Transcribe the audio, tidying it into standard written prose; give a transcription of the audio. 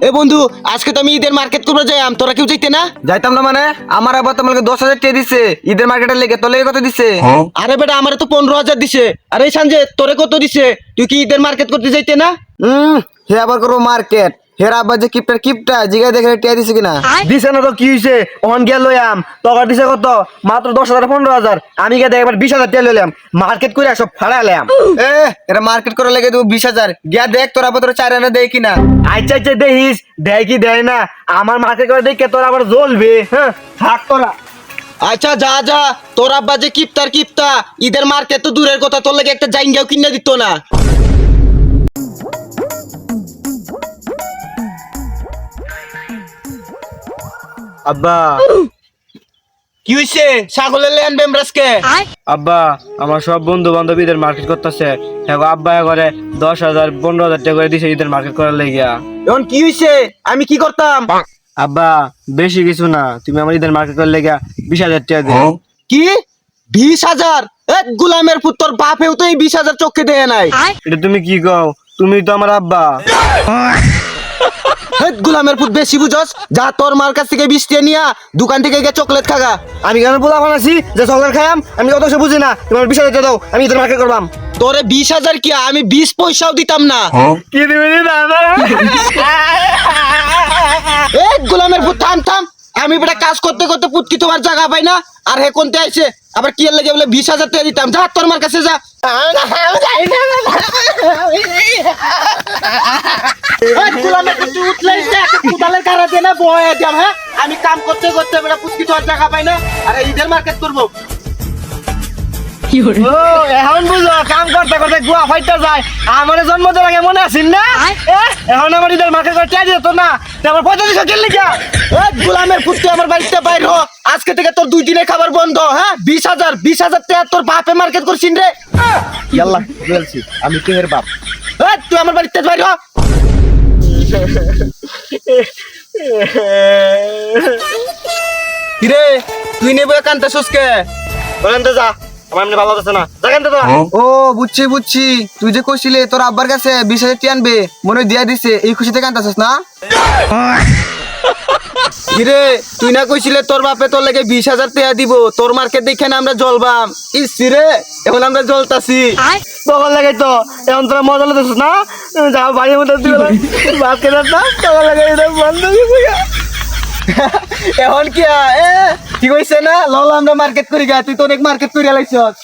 এ বন্ধু, আজকে তো আমি ঈদের মার্কেট করবো যাইম, তোরা কেউ যাইতে না? যাইতাম না মানে আমার আবার তোমাকে 10,000 টাকা দিছে ঈদের মার্কেটের লেগে, তোর লেগে কত দিছে? আরে বেটা, আমারে তো 15,000 দিছে। আরে সঞ্জয়, তোরে কত দিছে? তুই কি ঈদের মার্কেট করতে যাইতে না? হে আবার করবো মার্কেট, হেরা আবার যে কিপটা জিগা দেখে টিয়া দিছে কিনা। দিছে না তো কি হইছে, ওখান গিয়া লইয়াম। তোর দিছে কত? মাত্র 10,000 15,000। আমি গিয়ে দেখ এবার 20,000 টাকা লইলাম, মার্কেট করে সব ফাড়াইলাম। এটা মার্কেট করে লেগে দেবো 20,000, গিয়া দেখ তোর আবার তোর 4 আনা দেয় কিনা। আচ্ছা দেখিস, দেয় কি দেয় না। আমার মার্কেট করে দেখে তোর আবার জ্বলবে। হ্যাঁ থাক তোরা। আচ্ছা যা যা, তোর আব্বা যে কিপটা ঈদের মার্কেট তো দূরের কথা, তোর লাগে একটা জাইঙ্গাও কিনে দিত না। আব্বা কি হইছে? ছাগলের লেন বেমরাসকে? আব্বা, আমার সব বন্ধু বান্ধব ঈদের মার্কেট করতেছে। হ্যাঁ আব্বা করে 10,000 15,000 টাকা করে দিছে ঈদের মার্কেট করার লেগিয়া। এখন কি হইছে? আমি কি করতাম? আব্বা বেশি কিছু না, তুমি আমার ঈদের মার্কেট করার লেগিয়া 20,000 টাকা দে। কি 20,000? এক গোলামের পুত্র বাপেও তো এই 20,000 চোখে দেয় নাই। এটা তুমি কি কও? তুমি তো আমার আব্বা। হেট গোলামের পুত, বেশি বুঝস? যা তোর মার কাছ থেকে 20 টাকা নিয়া দোকান থেকে গিয়ে চকলেট খাগা। আমি কেন বলা বানাছি যে চকলেট খাইয়াম? আমি কত সে বুঝি না, তোমার 20,000 টাকা দাও, আমি ঈদের মার্কেট করবাম। তোরে 20,000 কি, আমি 20 পয়সাও দিতাম না। কি দিবি না? এক গোলামের পুত, থাম থাম। আমি বেটা কাজ করতে করতে পুতকি তোমার জায়গা পাই না, আর হে কোনতে আইছে আবার কি এর লাগে বলে 20,000 টাকা দিতাম। যা তোর মার কাছে যা। এই গোলামের পুত, তুই উঠলেই যে একটা কুদালের কারা দে না বয়ে দিয়াম। হ্যাঁ, আমি কাম করতে করতে বেটা পুতকি তোমার জায়গা পাই না, আর ঈদের মার্কেট করবো। ও এখন বুঝো, কাম করতে করতে গুয়া ফাইটা যায়। আমার জন্ম তো আগে মনে আছিস না? এখন আমার ঈদের মার্কেট করে টাকা দিত না, আমার 45 কিনলি কে? এই গোলামের পুত, তুই আমার বাড়িতে বাইর হ। আজকে থেকে তোর 2 দিনের খাবার বন্ধ। হ্যাঁ, 20,000 টাকা তোর বাপে মার্কেট করছিস রে। ইয়াল্লা বলছি আমি কে এর বাপ। এই তুই আমার বাড়িতে বাইর হ। কিরে, তুই নেবে কান্তা সুস্কে? বলেন তো যা, আমার এমনি ভালো আছে না, জানেন তো? ও বুঝছি, তুই যে কইছিলি তোর আব্বার কাছে 20,000 টাকা আনবে, মনে হয় দিয়া দিছে, এই খুশিতে কান্তাছিস না? কিরে, তুই না কইছিলে তোর বাপে তোর লাগে 20,000 টাকা দিব, তোর মার্কেট দেখে না আমরা জ্বলবাম। ইস রে, এখন আমরা জ্বলতাছি। তখন লাগে তো এখন তোরা মজা লাগতেছিস না? যা বাড়ির মধ্যে তুই ভাত খেতে না, তখন লাগে এটা বন্ধ হয়ে গেছে। এখন কি ঠিক হইছে না? লল আমরা মার্কেট করি গা, তুই তো অনেক মার্কেট করে লাইছস।